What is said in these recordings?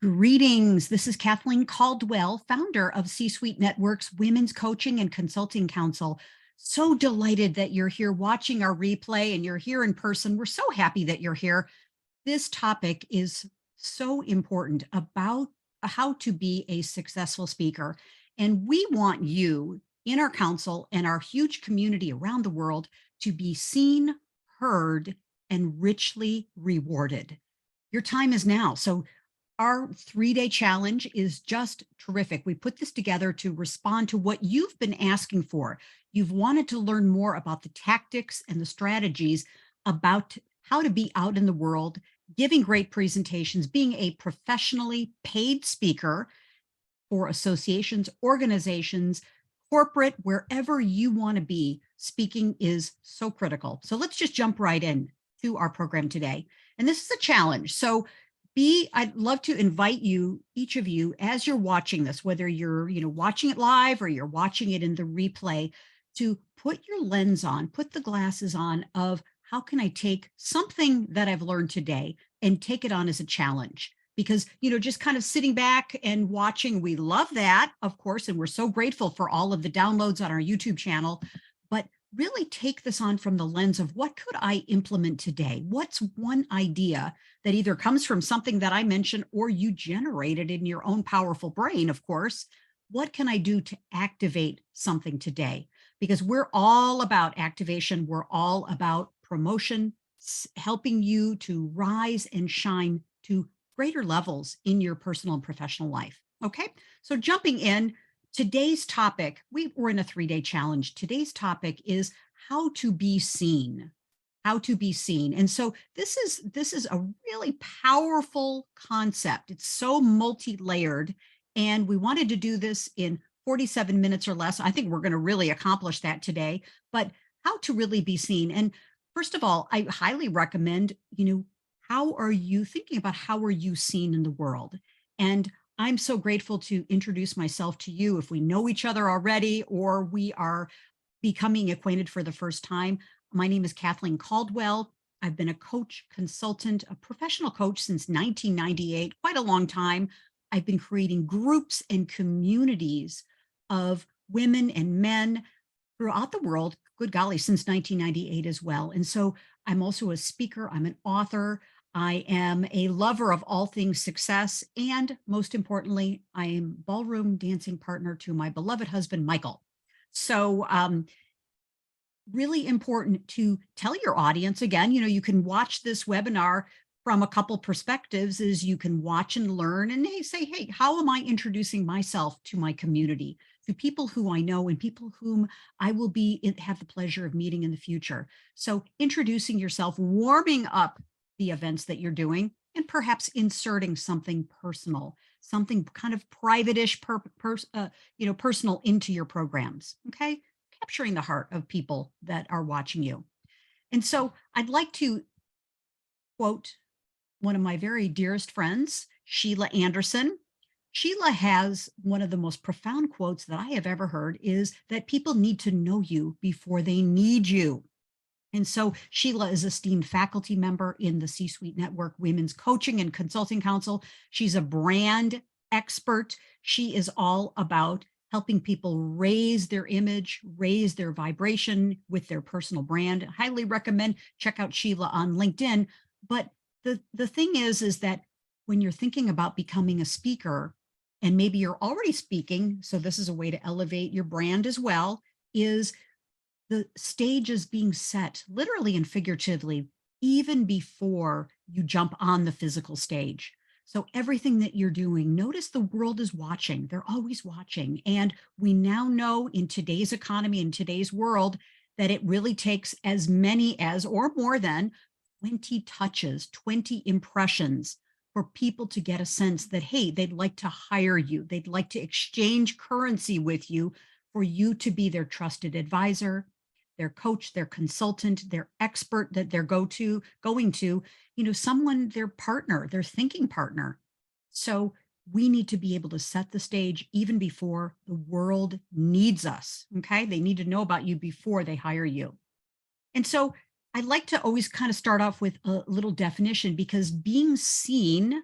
Greetings. This is Kathleen Caldwell, founder of C-Suite Network's Women's Coaching and Consulting Council. So delighted that you're here watching our replay and you're here in person. We're so happy that you're here. This topic is so important about how to be a successful speaker. And we want you in our council and our huge community around the world to be seen, heard, and richly rewarded. Your time is now. So our 3-day challenge is just terrific. We put this together to respond to what you've been asking for. You've wanted to learn more about the tactics and the strategies about how to be out in the world, giving great presentations, being a professionally paid speaker for associations, organizations, corporate, wherever you want to be. Speaking is so critical. So let's just jump right in to our program today. And this is a challenge. So I'd love to invite you, each of you, as you're watching this, whether you're, watching it live or you're watching it in the replay, to put your lens on, put the glasses on of how can I take something that I've learned today and take it on as a challenge? Because, just kind of sitting back and watching, we love that, of course, and we're so grateful for all of the downloads on our YouTube channel, but really take this on from the lens of what could I implement today? What's one idea that either comes from something that I mentioned or you generated in your own powerful brain, of course? What can I do to activate something today? Because we're all about activation. We're all about promotion, helping you to rise and shine to greater levels in your personal and professional life. Okay, so jumping in, today's topic, we're in a 3-day challenge. Today's topic is how to be seen. How to be seen. And so this is a really powerful concept. It's so multi-layered, and we wanted to do this in 47 minutes or less. I think we're going to really accomplish that today, but how to really be seen. And first of all, I highly recommend, how are you thinking about how are you seen in the world? And I'm so grateful to introduce myself to you if we know each other already or we are becoming acquainted for the first time. My name is Kathleen Caldwell. I've been a coach, consultant, a professional coach since 1998, quite a long time. I've been creating groups and communities of women and men throughout the world, good golly, since 1998 as well. And so I'm also a speaker, I'm an author, I am a lover of all things success, and most importantly, I am ballroom dancing partner to my beloved husband, Michael. So really important to tell your audience, again, you can watch this webinar from a couple perspectives. Is you can watch and learn and say, hey, how am I introducing myself to my community, to people who I know and people whom I will have the pleasure of meeting in the future. So introducing yourself, warming up the events that you're doing, and perhaps inserting something personal, something kind of private-ish, personal into your programs. Okay, capturing the heart of people that are watching you. And so I'd like to quote one of my very dearest friends, Sheila Anderson. Sheila has one of the most profound quotes that I have ever heard, is that people need to know you before they need you. And so Sheila is esteemed faculty member in the C-Suite Network Women's Coaching and Consulting Council. She's a brand expert. She is all about helping people raise their image, raise their vibration with their personal brand. Highly recommend check out Sheila on LinkedIn. But the thing is that when you're thinking about becoming a speaker, and maybe you're already speaking, so this is a way to elevate your brand as well, is the stage is being set literally and figuratively even before you jump on the physical stage. So everything that you're doing, notice the world is watching. They're always watching. And we now know in today's economy, in today's world, that it really takes as many as or more than 20 touches, 20 impressions for people to get a sense that, hey, they'd like to hire you. They'd like to exchange currency with you for you to be their trusted advisor, their coach, their consultant, their expert that they're going to, someone, their partner, their thinking partner. So we need to be able to set the stage even before the world needs us. Okay. They need to know about you before they hire you. And so I like to always kind of start off with a little definition, because being seen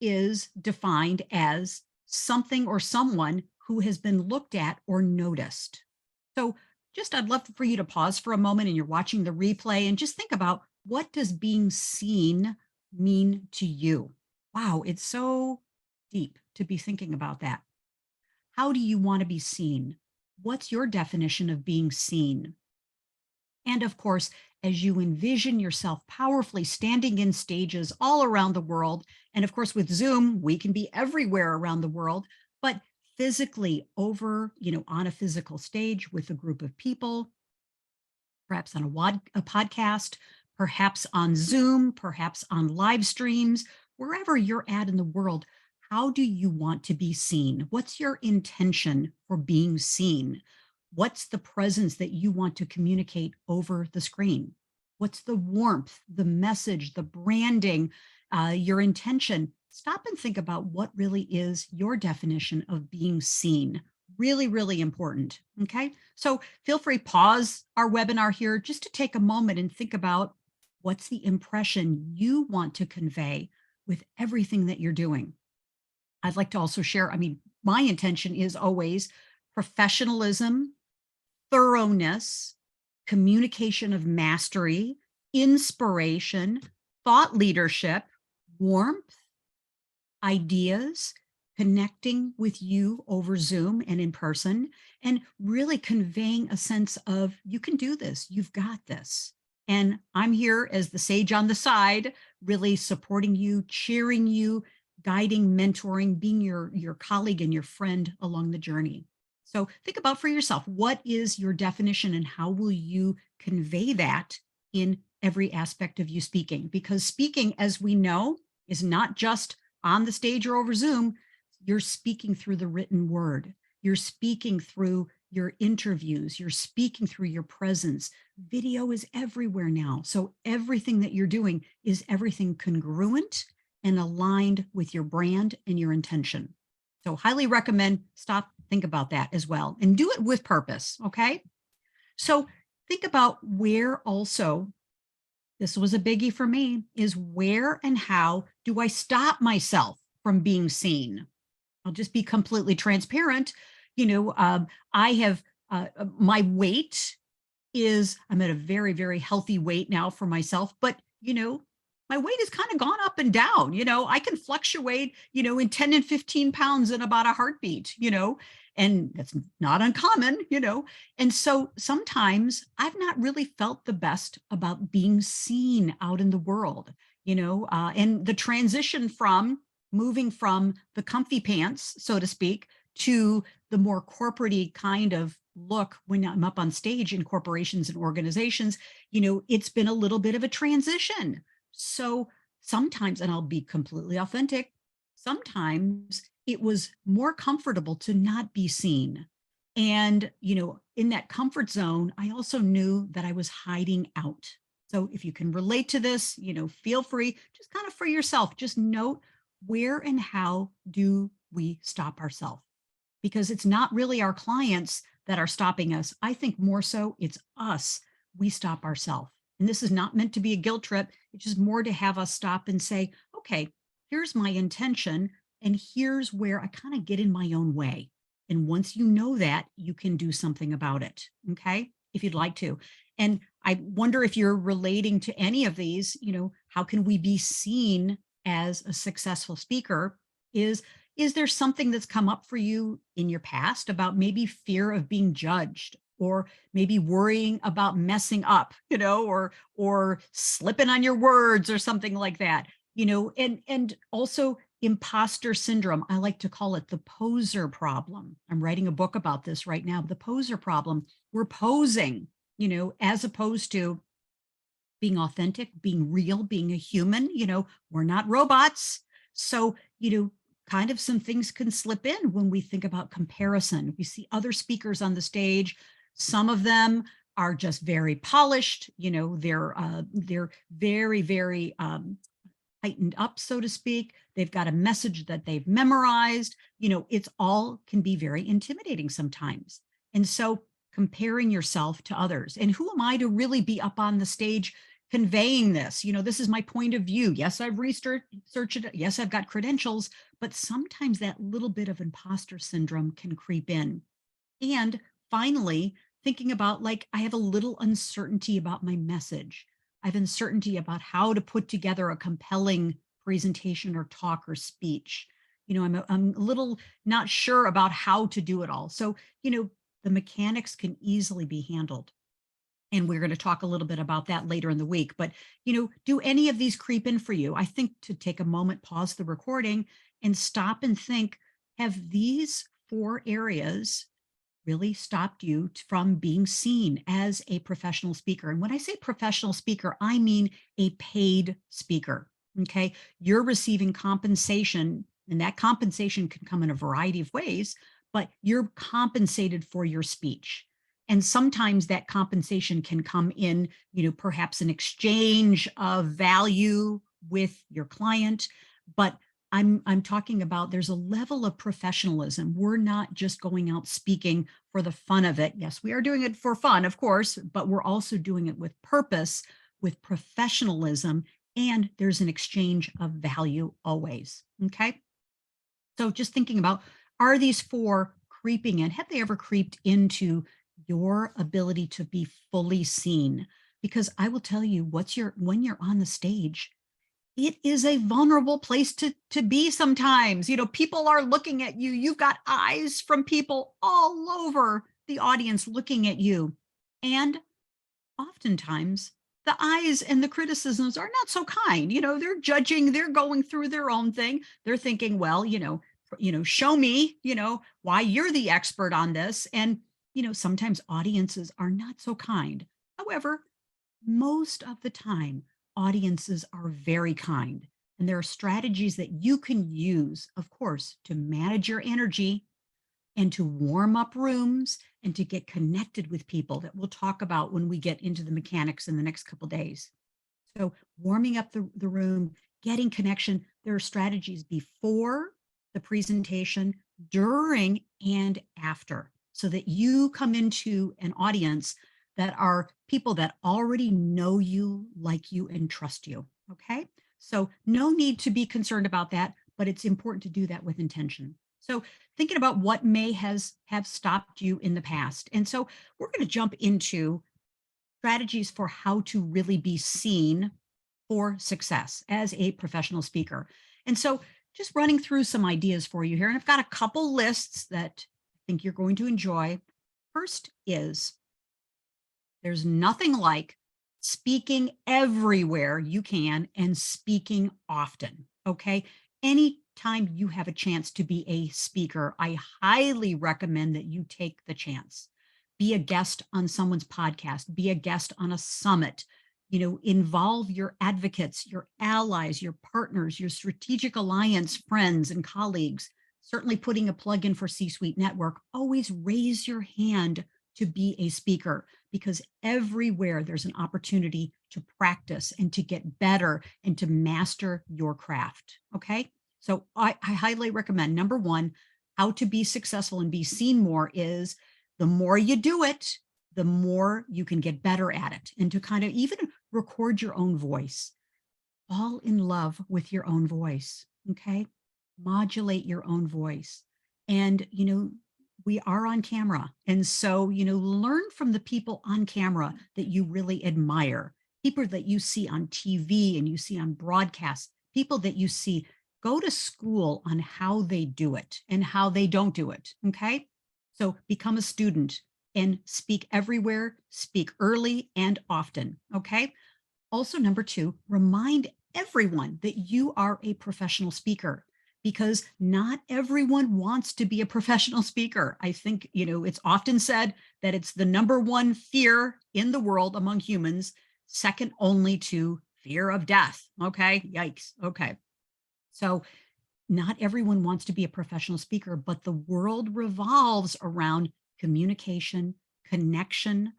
is defined as something or someone who has been looked at or noticed. So just I'd love for you to pause for a moment and you're watching the replay and just think about, what does being seen mean to you? Wow, it's so deep to be thinking about that. How do you want to be seen? What's your definition of being seen? And of course, as you envision yourself powerfully standing in stages all around the world, and of course, with Zoom, we can be everywhere around the world, but physically over, on a physical stage with a group of people, perhaps on a podcast, perhaps on Zoom, perhaps on live streams, wherever you're at in the world. How do you want to be seen? What's your intention for being seen? What's the presence that you want to communicate over the screen? What's the warmth, the message, the branding, your intention? Stop and think about what really is your definition of being seen. Really, really important. Okay. So feel free, pause our webinar here just to take a moment and think about, what's the impression you want to convey with everything that you're doing. I'd like to also share, my intention is always professionalism, thoroughness, communication of mastery, inspiration, thought leadership, warmth, ideas, connecting with you over Zoom and in person, and really conveying a sense of, you can do this, you've got this. And I'm here as the sage on the side, really supporting you, cheering you, guiding, mentoring, being your colleague and your friend along the journey. So think about for yourself, what is your definition and how will you convey that in every aspect of you speaking? Because speaking, as we know, is not just on the stage or over Zoom. You're speaking through the written word. You're speaking through your interviews. You're speaking through your presence. Video is everywhere now. So everything that you're doing is everything congruent and aligned with your brand and your intention. So highly recommend, stop, think about that as well, and do it with purpose. Okay. So think about where also, this was a biggie for me, is where and how do I stop myself from being seen? I'll just be completely transparent. I have my weight is, I'm at a very, very healthy weight now for myself, but my weight has kind of gone up and down. I can fluctuate, in 10 and 15 pounds in about a heartbeat, and that's not uncommon, And so sometimes I've not really felt the best about being seen out in the world, and the transition from moving from the comfy pants, so to speak, to the more corporate kind of look when I'm up on stage in corporations and organizations, it's been a little bit of a transition. So sometimes, and I'll be completely authentic, sometimes it was more comfortable to not be seen. And, in that comfort zone, I also knew that I was hiding out. So if you can relate to this, feel free, just kind of for yourself, just note, where and how do we stop ourselves? Because it's not really our clients that are stopping us. I think more so it's us. We stop ourselves. And this is not meant to be a guilt trip. It's just more to have us stop and say, okay, here's my intention. And here's where I kind of get in my own way. And once you know that, you can do something about it. Okay. If you'd like to. And I wonder if you're relating to any of these, how can we be seen as a successful speaker? Is there something that's come up for you in your past about maybe fear of being judged, or maybe worrying about messing up, or slipping on your words or something like that, and also imposter syndrome. I like to call it the poser problem. I'm writing a book about this right now. The poser problem. We're posing, as opposed to being authentic, being real, being a human. We're not robots. So, kind of some things can slip in when we think about comparison. We see other speakers on the stage. Some of them are just very polished. They're very, very heightened up, so to speak. They've got a message that they've memorized. It's all can be very intimidating sometimes. And so comparing yourself to others, and who am I to really be up on the stage conveying this. This is my point of view. Yes, I've researched it. Yes, I've got credentials, but sometimes that little bit of imposter syndrome can creep in. And finally, thinking about like, I have a little uncertainty about my message. I have uncertainty about how to put together a compelling presentation or talk or speech. I'm a little not sure about how to do it all. So, the mechanics can easily be handled. And we're going to talk a little bit about that later in the week. But, do any of these creep in for you? I think to take a moment, pause the recording and stop and think, have these 4 areas really stopped you from being seen as a professional speaker? And when I say professional speaker, I mean a paid speaker. Okay. You're receiving compensation, and that compensation can come in a variety of ways, but you're compensated for your speech. And sometimes that compensation can come in, perhaps an exchange of value with your client. But I'm talking about, there's a level of professionalism. We're not just going out speaking for the fun of it. Yes, we are doing it for fun, of course, but we're also doing it with purpose, with professionalism, and there's an exchange of value always. Okay. So just thinking about, are these 4 creeping in? Have they ever creeped into your ability to be fully seen? Because I will tell you, when you're on the stage, it is a vulnerable place to be sometimes. People are looking at you. You've got eyes from people all over the audience looking at you. And oftentimes the eyes and the criticisms are not so kind. They're judging, they're going through their own thing. They're thinking, well, show me, why you're the expert on this. And, sometimes audiences are not so kind. However, most of the time, audiences are very kind. And there are strategies that you can use, of course, to manage your energy and to warm up rooms and to get connected with people that we'll talk about when we get into the mechanics in the next couple of days. So warming up the room, getting connection. There are strategies before the presentation, during, and after, so that you come into an audience that are people that already know you, like you, and trust you. Okay. So no need to be concerned about that, but it's important to do that with intention. So thinking about what may have stopped you in the past. And so we're going to jump into strategies for how to really be seen for success as a professional speaker. And so just running through some ideas for you here. And I've got a couple lists that I think you're going to enjoy. First is, there's nothing like speaking everywhere you can and speaking often. Okay. Anytime you have a chance to be a speaker, I highly recommend that you take the chance. Be a guest on someone's podcast, be a guest on a summit, involve your advocates, your allies, your partners, your strategic alliance friends and colleagues. Certainly putting a plug in for C-Suite Network. Always raise your hand to be a speaker, because everywhere there's an opportunity to practice and to get better and to master your craft. Okay. So I highly recommend, number 1, how to be successful and be seen more is, the more you do it, the more you can get better at it, and to kind of even record your own voice. Fall in love with your own voice. Okay. Modulate your own voice. And, we are on camera. And so, learn from the people on camera that you really admire, people that you see on TV and you see on broadcasts, people that you see. Go to school on how they do it and how they don't do it. Okay. So become a student and speak everywhere, speak early and often. Okay. Also, number 2, remind everyone that you are a professional speaker, because not everyone wants to be a professional speaker. I think, it's often said that it's the number 1 fear in the world among humans, second only to fear of death. Okay. Yikes. Okay. So not everyone wants to be a professional speaker, but the world revolves around communication, connection,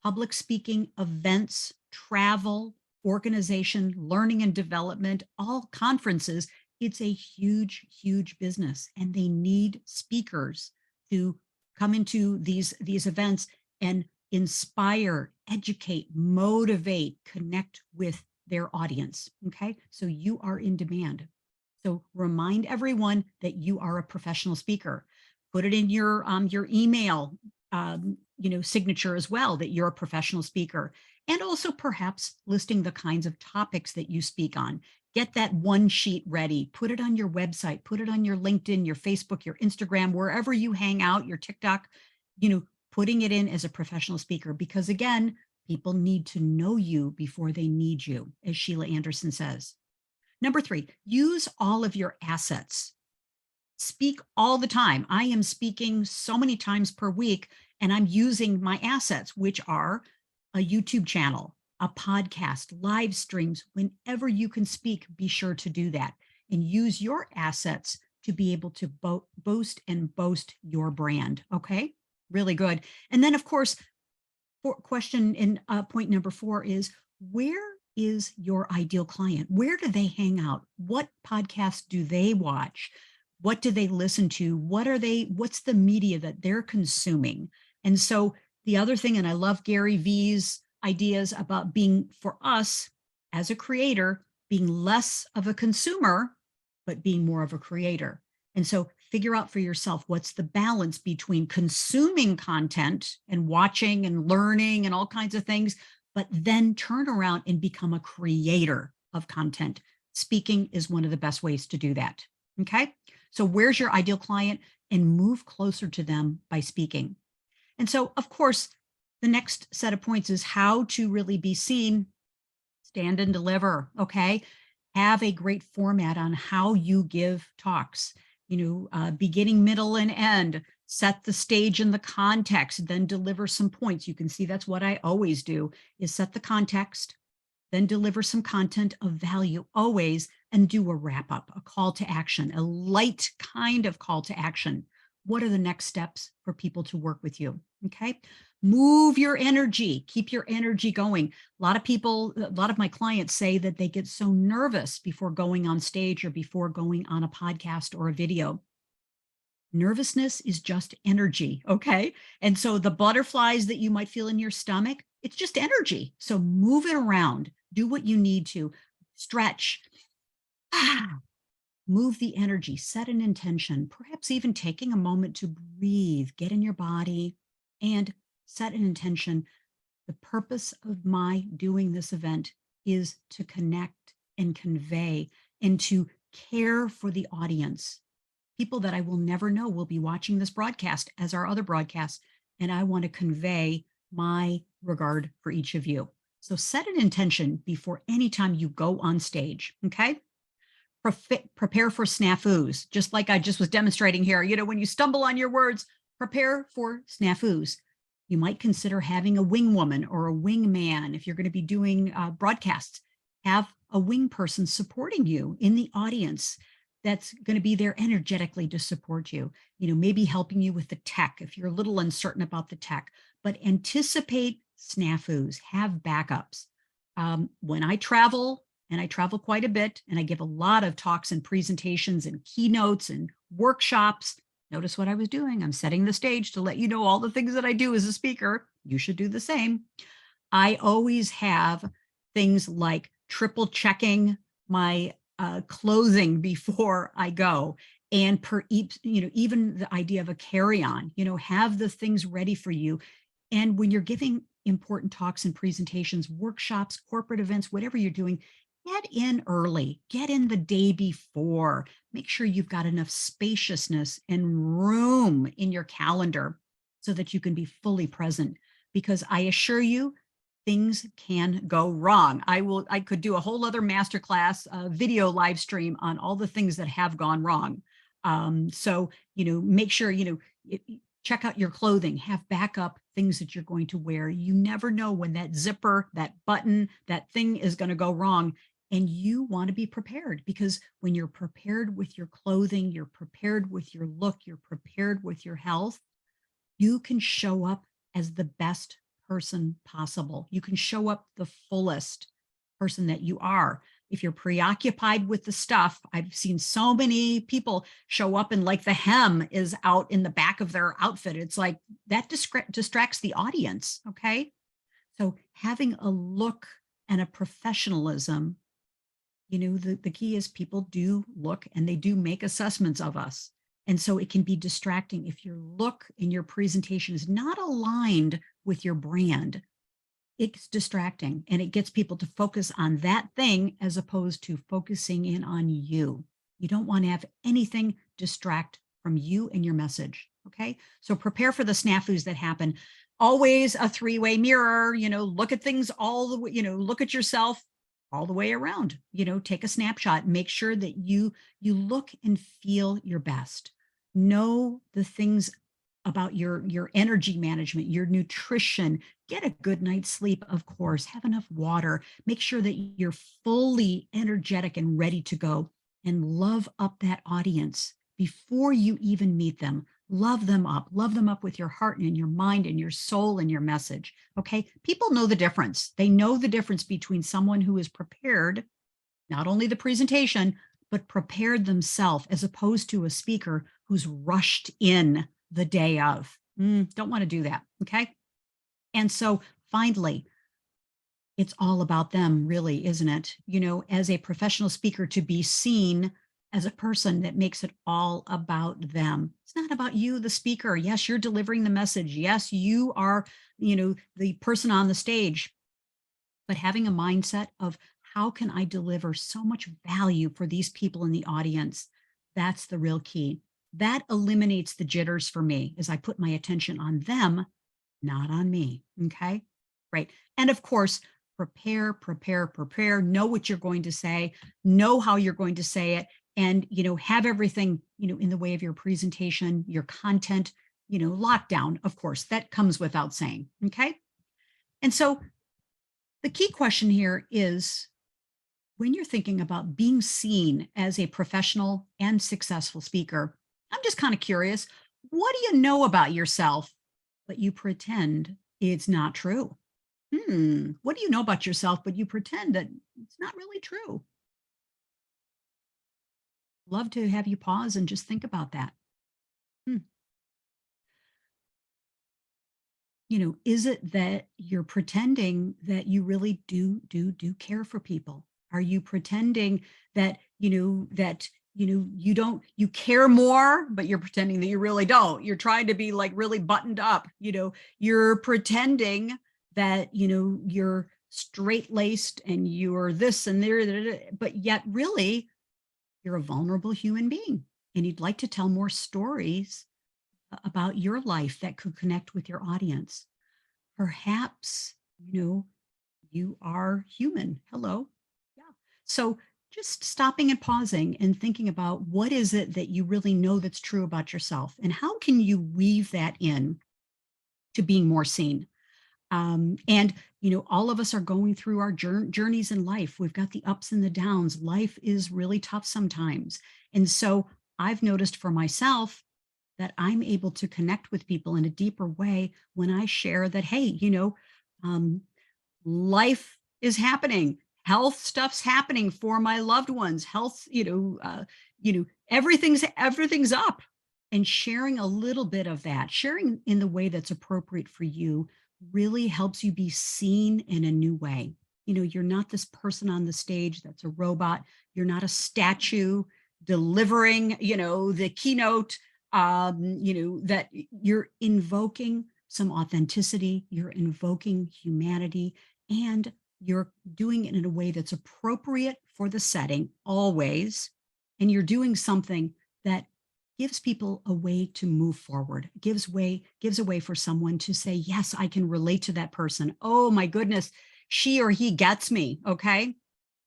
public speaking, events, travel, organization, learning and development, all conferences. It's a huge, huge business, and they need speakers to come into these events and inspire, educate, motivate, connect with their audience. Okay. So you are in demand. So remind everyone that you are a professional speaker. Put it in your email, signature as well, that you're a professional speaker, and also perhaps listing the kinds of topics that you speak on. Get that one sheet ready. Put it on your website. Put it on your LinkedIn, your Facebook, your Instagram, wherever you hang out, your TikTok. Putting it in as a professional speaker, because again, people need to know you before they need you, as Sheila Anderson says. Number 3, use all of your assets. Speak all the time. I am speaking so many times per week, and I'm using my assets, which are a YouTube channel, a podcast, live streams. Whenever you can speak, be sure to do that and use your assets to be able to boast your brand. Okay, really good. And then, of course, question in point number 4 is, where is your ideal client? Where do they hang out? What podcasts do they watch? What do they listen to? What's the media that they're consuming? And so the other thing, and I love Gary Vee's ideas about being, for us as a creator, being less of a consumer, but being more of a creator. And so figure out for yourself, what's the balance between consuming content and watching and learning and all kinds of things, but then turn around and become a creator of content. Speaking is one of the best ways to do that. Okay. So where's your ideal client, and move closer to them by speaking. And so, of course, the next set of points is how to really be seen, stand and deliver. Okay. Have a great format on how you give talks, beginning, middle, and end. Set the stage and the context, then deliver some points. You can see that's what I always do, is set the context, then deliver some content of value always, and do a wrap up, a call to action, a light kind of call to action. What are the next steps for people to work with you? Okay. Move your energy, keep your energy going. A lot of my clients say that they get so nervous before going on stage or before going on a podcast or a video. Nervousness is just energy, okay? And so the butterflies that you might feel in your stomach, it's just energy. So move it around, do what you need to, stretch, move the energy, set an intention, perhaps even taking a moment to breathe, get in your body, and set an intention. The purpose of my doing this event is to connect and convey and to care for the audience. People that I will never know will be watching this broadcast as our other broadcasts, and I want to convey my regard for each of you. So set an intention before any time you go on stage, okay? Prepare for snafus, just like I just was demonstrating here. When you stumble on your words, prepare for snafus. You might consider having a wing woman or a wing man if you're going to be doing broadcasts. Have a wing person supporting you in the audience that's going to be there energetically to support you, maybe helping you with the tech if you're a little uncertain about the tech, but anticipate snafus, have backups. When I travel, and I travel quite a bit, and I give a lot of talks and presentations and keynotes and workshops. Notice what I was doing. I'm setting the stage to let you know all the things that I do as a speaker. You should do the same. I always have things like triple checking my clothing before I go, and even the idea of a carry-on. Have the things ready for you. And when you're giving important talks and presentations, workshops, corporate events, whatever you're doing, get in early, get in the day before. Make sure you've got enough spaciousness and room in your calendar so that you can be fully present, because I assure you, things can go wrong. I could do a whole other masterclass video live stream on all the things that have gone wrong. So, make sure, check out your clothing, have backup things that you're going to wear. You never know when that zipper, that button, that thing is going to go wrong. And you want to be prepared, because when you're prepared with your clothing, you're prepared with your look, you're prepared with your health, you can show up as the best person possible. You can show up the fullest person that you are. If you're preoccupied with the stuff, I've seen so many people show up and like the hem is out in the back of their outfit. It's like that distracts the audience. Okay. So having a look and a professionalism, the key is people do look and they do make assessments of us. And so it can be distracting if your look in your presentation is not aligned with your brand. It's distracting and it gets people to focus on that thing as opposed to focusing in on you. You don't want to have anything distract from you and your message. Okay. So prepare for the snafus that happen. Always a three-way mirror, look at things all the way, look at yourself all the way around, take a snapshot, make sure that you look and feel your best. Know the things about your energy management, your nutrition, get a good night's sleep, of course, have enough water, make sure that you're fully energetic and ready to go, and love up that audience before you even meet them. Love them up with your heart and your mind and your soul and your message. Okay. People know the difference. They know the difference between someone who is prepared, not only the presentation, but prepared themselves as opposed to a speaker who's rushed in the day of. Don't want to do that. Okay. And so finally, it's all about them, really, isn't it? As a professional speaker, to be seen as a person that makes it all about them. It's not about you, the speaker. Yes, you're delivering the message. Yes, you are, the person on the stage, but having a mindset of how can I deliver so much value for these people in the audience? That's the real key. That eliminates the jitters for me as I put my attention on them, not on me. Okay. Right. And of course, prepare, know what you're going to say, know how you're going to say it, and, have everything, in the way of your presentation, your content, locked down. Of course, that comes without saying. Okay. And so the key question here is when you're thinking about being seen as a professional and successful speaker, I'm just kind of curious, what do you know about yourself, but you pretend it's not true? What do you know about yourself, but you pretend that it's not really true? Love to have you pause and just think about that. Hmm. Is it that you're pretending that you really do care for people? Are you pretending that, you care more, but you're pretending that you really don't? You're trying to be like really buttoned up, you're pretending that, you're straight laced and you're this and there, but yet really you're a vulnerable human being and you'd like to tell more stories about your life that could connect with your audience. Perhaps, you are human. Hello. Yeah. So just stopping and pausing and thinking about what is it that you really know that's true about yourself and how can you weave that in to being more seen. And all of us are going through our journeys in life. We've got the ups and the downs. Life is really tough sometimes. And so I've noticed for myself that I'm able to connect with people in a deeper way when I share that, hey, um, life is happening. Health stuff's happening for my loved ones. Health, everything's up. And sharing a little bit of that, sharing in the way that's appropriate for you, really helps you be seen in a new way. You're not this person on the stage that's a robot. You're not a statue delivering, the keynote. That you're invoking some authenticity, you're invoking humanity, and you're doing it in a way that's appropriate for the setting always. And you're doing something that gives people a way to move forward, gives a way for someone to say, yes, I can relate to that person. Oh my goodness, she or he gets me. Okay.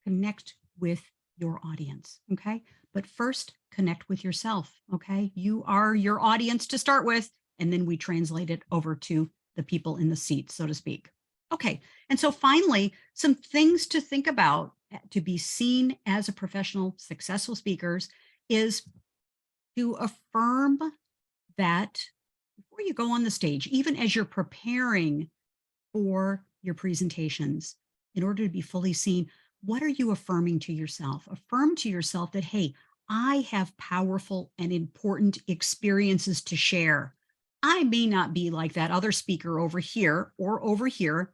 Connect with your audience. Okay. But first, connect with yourself. Okay. You are your audience to start with, and then we translate it over to the people in the seat, so to speak. Okay. And so finally, some things to think about to be seen as a professional, successful speakers is to affirm that before you go on the stage, even as you're preparing for your presentations, in order to be fully seen, What are you affirming to yourself? Affirm to yourself that, hey, I have powerful and important experiences to share. I may not be like that other speaker over here or over here,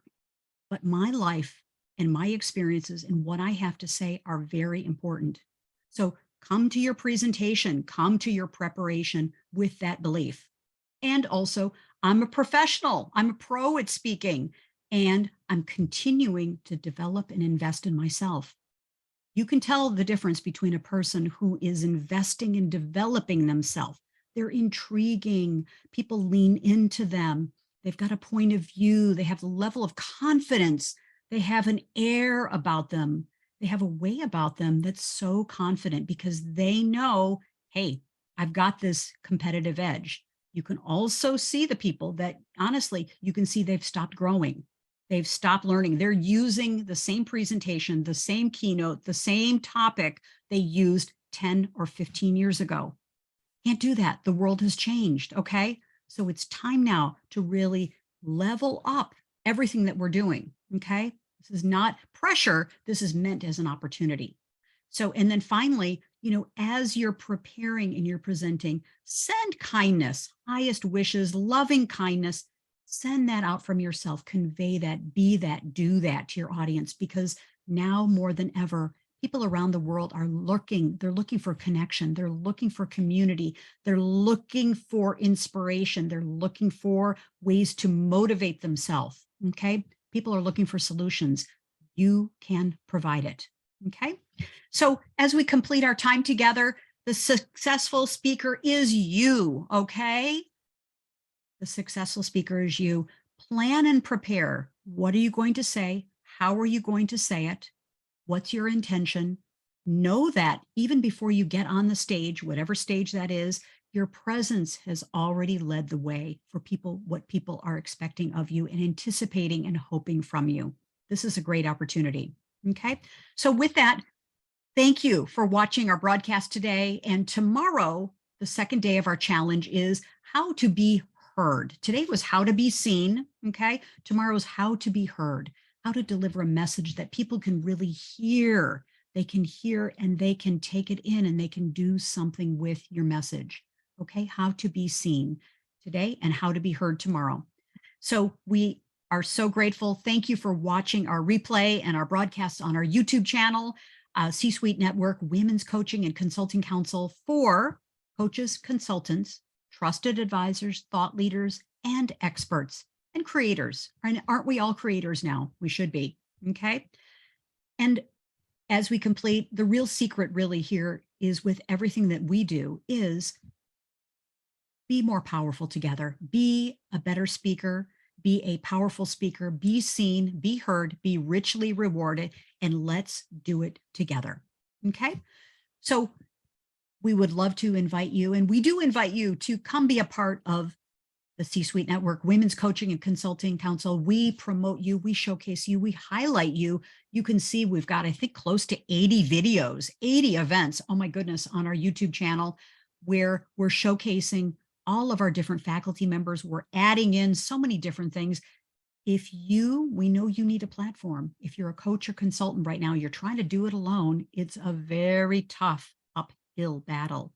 but my life and my experiences and what I have to say are very important. So come to your presentation, come to your preparation with that belief. And also, I'm a professional, I'm a pro at speaking, and I'm continuing to develop and invest in myself. You can tell the difference between a person who is investing in developing themselves. They're intriguing. People lean into them. They've got a point of view. They have a level of confidence. They have an air about them. They have a way about them that's so confident because they know, hey, I've got this competitive edge. You can also see the people that honestly, you can see they've stopped growing. They've stopped learning. They're using the same presentation, the same keynote, the same topic they used 10 or 15 years ago. Can't do that. The world has changed. Okay. So it's time now to really level up everything that we're doing. Okay. This is not pressure. This is meant as an opportunity. So, and then finally, as you're preparing and you're presenting, send kindness, highest wishes, loving kindness, send that out from yourself, convey that, be that, do that to your audience, because now more than ever, people around the world are they're looking for connection, they're looking for community, they're looking for inspiration, they're looking for ways to motivate themselves. Okay. People are looking for solutions. You can provide it. Okay. So as we complete our time together, the successful speaker is you. Okay. The successful speaker is you. Plan and prepare. What are you going to say? How are you going to say it? What's your intention? Know that even before you get on the stage, whatever stage that is, your presence has already led the way for people, what people are expecting of you and anticipating and hoping from you. This is a great opportunity. Okay. So with that, thank you for watching our broadcast today. And tomorrow, the second day of our challenge is how to be heard. Today was how to be seen. Okay. Tomorrow is how to be heard, how to deliver a message that people can really hear. They can hear and they can take it in and they can do something with your message. Okay. How to be seen today and how to be heard tomorrow. So we are so grateful. Thank you for watching our replay and our broadcasts on our YouTube channel. C-Suite Network, Women's Coaching and Consulting Council for coaches, consultants, trusted advisors, thought leaders, and experts and creators. And aren't we all creators now? We should be. Okay. And as we complete, the real secret really here is with everything that we do is be more powerful together, be a better speaker, be a powerful speaker, be seen, be heard, be richly rewarded, and let's do it together. Okay. So we would love to invite you, and we do invite you to come be a part of the C-Suite Network, Women's Coaching and Consulting Council. We promote you, we showcase you, we highlight you. You can see we've got, I think, close to 80 videos, 80 events, oh my goodness, on our YouTube channel where we're showcasing all of our different faculty members. We're adding in so many different things. We know you need a platform. If you're a coach or consultant right now, you're trying to do it alone, it's a very tough uphill battle.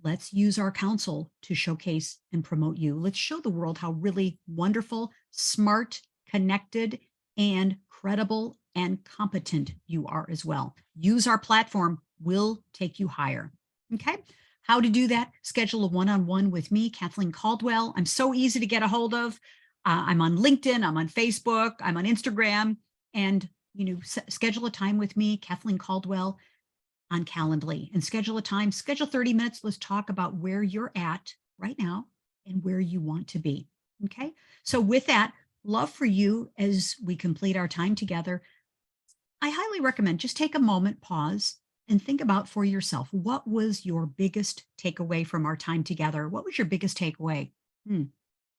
Let's use our council to showcase and promote you. Let's show the world how really wonderful, smart, connected, and credible and competent you are as well. Use our platform. We'll take you higher. Okay. How to do that? Schedule a one-on-one with me, Kathleen Caldwell. I'm so easy to get a hold of. I'm on LinkedIn, I'm on Facebook, I'm on Instagram, and schedule a time with me, Kathleen Caldwell, on Calendly, and schedule a time, schedule 30 minutes. Let's talk about where you're at right now and where you want to be. Okay. So with that, love for you as we complete our time together. I highly recommend just take a moment, pause, and think about for yourself, what was your biggest takeaway from our time together? What was your biggest takeaway?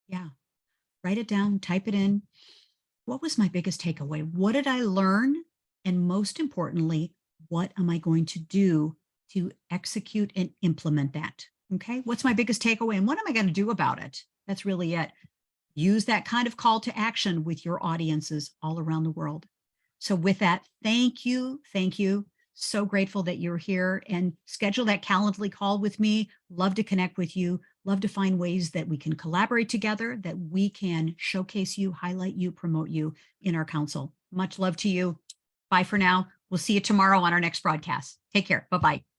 Yeah. Write it down, type it in. What was my biggest takeaway? What did I learn? And most importantly, what am I going to do to execute and implement that? Okay. What's my biggest takeaway and what am I going to do about it? That's really it. Use that kind of call to action with your audiences all around the world. So with that, thank you. Thank you. So grateful that you're here, and schedule that Calendly call with me. Love to connect with you. Love to find ways that we can collaborate together, that we can showcase you, highlight you, promote you in our council. Much love to you. Bye for now. We'll see you tomorrow on our next broadcast. Take care. Bye-bye.